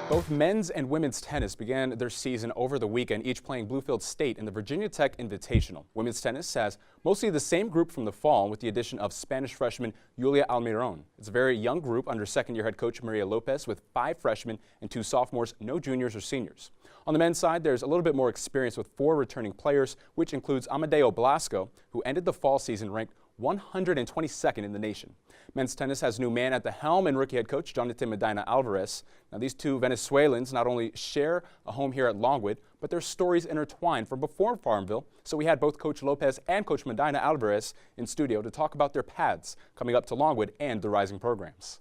Both men's and women's tennis began their season over the weekend, each playing Bluefield State in the Virginia Tech Invitational. Women's tennis has mostly the same group from the fall with the addition of Spanish freshman Julia Almiron. It's a very young group under second-year head coach Maria Lopez with 5 freshmen and 2 sophomores, no juniors or seniors. On the men's side, there's a little bit more experience with 4 returning players, which includes Amadeo Blasco, who ended the fall season ranked 122nd in the nation. Men's tennis has a new man at the helm and rookie head coach Jhonnatan Medina Alvarez. Now, these 2 Venezuelans not only share a home here at Longwood, but their stories intertwine from before Farmville. So we had both Coach Lopez and Coach Medina Alvarez in studio to talk about their paths coming up to Longwood and the rising programs.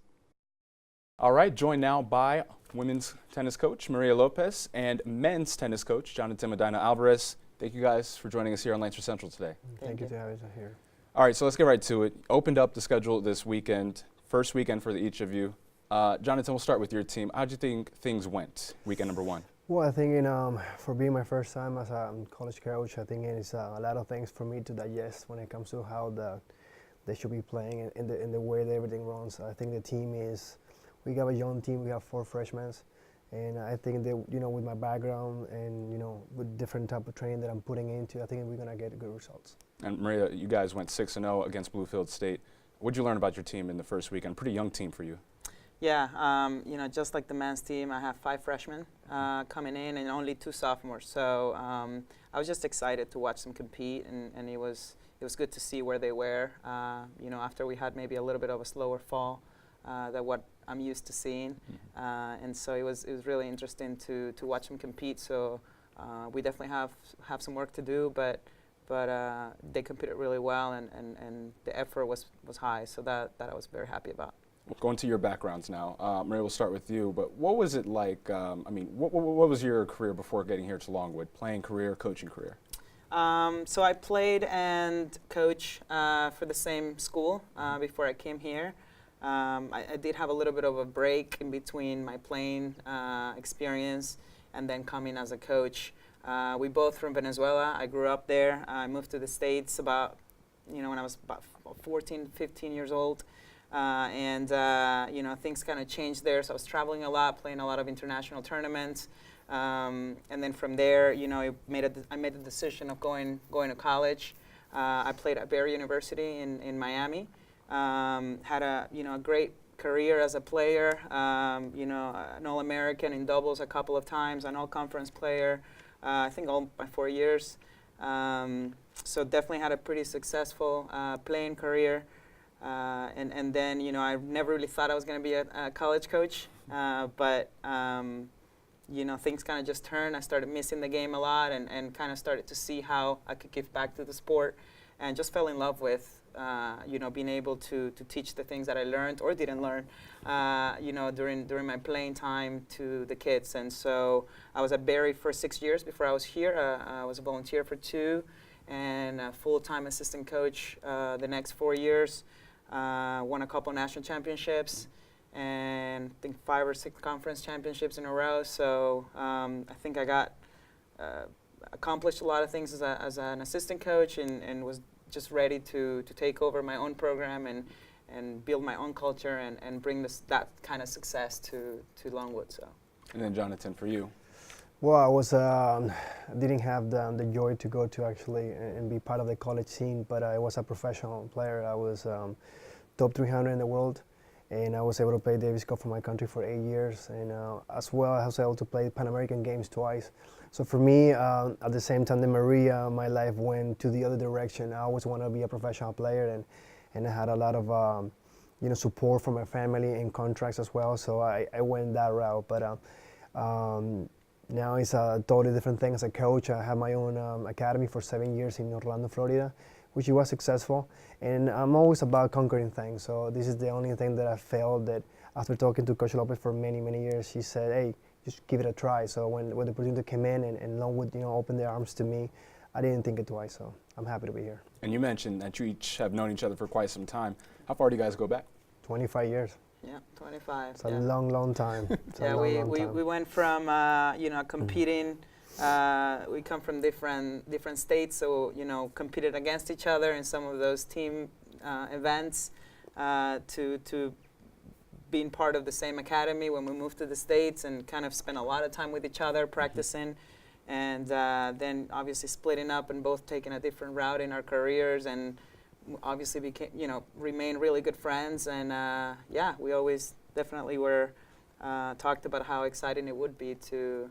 All right, joined now by women's tennis coach Maria Lopez and men's tennis coach Jhonnatan Medina Alvarez. Thank you guys for joining us here on Lancer Central today. Thank you for having us here. All right, so let's get right to it. Opened up the schedule this weekend, first weekend for each of you. Jhonnatan, we'll start with your team. How do you think things went, weekend number 1? Well, I think for being my first time as a college coach, I think it's a lot of things for me to digest when it comes to how they should be playing and the way that everything runs. I think the team we have a young team, we have 4 freshmen. And I think that, with my background and, with different type of training that I'm putting into, I think we're going to get good results. And Maria, you guys went 6-0 against Bluefield State. What did you learn about your team in the first weekend? Pretty young team for you. Yeah, just like the men's team, I have 5 freshmen coming in and only 2 sophomores. So I was just excited to watch them compete, and it was good to see where they were. After we had maybe a little bit of a slower fall than what I'm used to seeing, and so it was really interesting to watch them compete. So we definitely have some work to do, but they competed really well, and the effort was high. So that I was very happy about. Going to your backgrounds now, Maria, we'll start with you. But what was it like? What was your career before getting here to Longwood? Playing career, coaching career. So I played and coached for the same school before I came here. I did have a little bit of a break in between my playing experience and then coming as a coach. We both from Venezuela. I grew up there. I moved to the States about, when I was about 14, 15 years old. Things kind of changed there. So I was traveling a lot, playing a lot of international tournaments. And then from there, I made the decision of going to college. I played at Barry University in Miami. Had a great career as a player, an All-American in doubles a couple of times, an All-Conference player, I think all my 4 years. So definitely had a pretty successful playing career. And then, I never really thought I was going to be a college coach, but things kind of just turned. I started missing the game a lot and kind of started to see how I could give back to the sport, and just fell in love with being able to teach the things that I learned or didn't learn, during my playing time to the kids. And so I was at Barry for 6 years before I was here. I was a volunteer for 2 and a full-time assistant coach the next 4 years. Won a couple national championships and I think 5 or 6 conference championships in a row. So I think I got accomplished a lot of things as an assistant coach and was just ready to take over my own program and build my own culture and bring that kind of success to Longwood. So. And then Jhonnatan, for you. Well, I was didn't have the joy to go to actually and be part of the college scene, but I was a professional player. I was top 300 in the world, and I was able to play Davis Cup for my country for 8 years, and as well I was able to play Pan American Games twice. So for me, at the same time that Maria, my life went to the other direction. I always wanted to be a professional player, and I had a lot of support from my family and contracts as well. So I went that route, but. Now it's a totally different thing as a coach. I have my own academy for 7 years in Orlando, Florida, which was successful. And I'm always about conquering things. So this is the only thing that I felt that after talking to Coach Lopez for many, many years, she said, hey, just give it a try. So when the opportunity came in and Longwood opened their arms to me, I didn't think it twice. So I'm happy to be here. And you mentioned that you each have known each other for quite some time. How far do you guys go back? 25 years. Yeah, 25. It's a long, long time. We went from competing. We come from different states, so competed against each other in some of those team events. To being part of the same academy when we moved to the States and kind of spent a lot of time with each other practicing. And then obviously splitting up and both taking a different route in our careers, and obviously became, remained really good friends. And yeah, we always definitely were talked about how exciting it would be to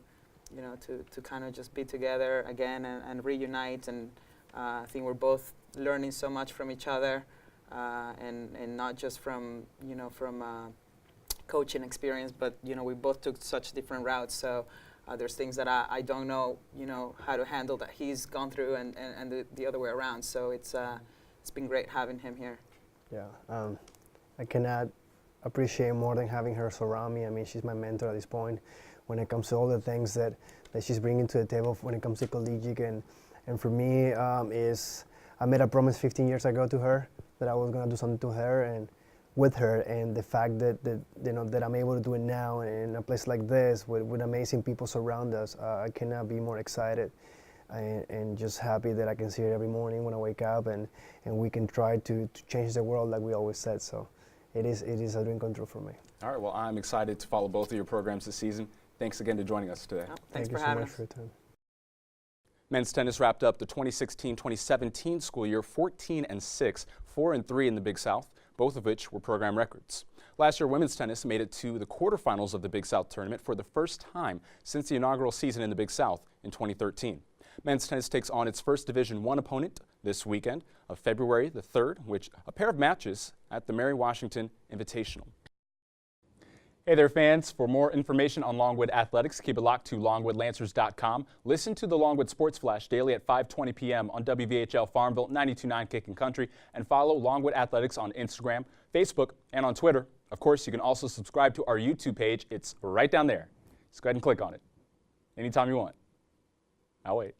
kind of just be together again and reunite. And I think we're both learning so much from each other, and not just from coaching experience, but we both took such different routes. So there's things that I don't know how to handle that he's gone through, and the other way around. So it's been great having him here. Yeah, I cannot appreciate more than having her surround me. I mean, she's my mentor at this point when it comes to all the things that she's bringing to the table when it comes to collegiate. And for me, I made a promise 15 years ago to her that I was going to do something to her and with her, and the fact that I'm able to do it now in a place like this with amazing people surround us, I cannot be more excited and just happy that I can see her every morning when I wake up, and we can try to change the world like we always said. So it is a dream come true for me. All right, well, I'm excited to follow both of your programs this season. Thanks again for joining us today. Oh, thanks for Thank having you us. so much for your time. Men's tennis wrapped up the 2016-2017 school year 14-6, 4-3 in the Big South, both of which were program records. Last year, women's tennis made it to the quarterfinals of the Big South tournament for the first time since the inaugural season in the Big South in 2013. Men's tennis takes on its first Division I opponent this weekend of February the 3rd, which a pair of matches at the Mary Washington Invitational. Hey there, fans. For more information on Longwood Athletics, keep it locked to longwoodlancers.com. Listen to the Longwood Sports Flash daily at 5:20 p.m. on WVHL Farmville 92.9 Kicking Country, and follow Longwood Athletics on Instagram, Facebook, and on Twitter. Of course, you can also subscribe to our YouTube page. It's right down there. Just go ahead and click on it anytime you want. I'll wait.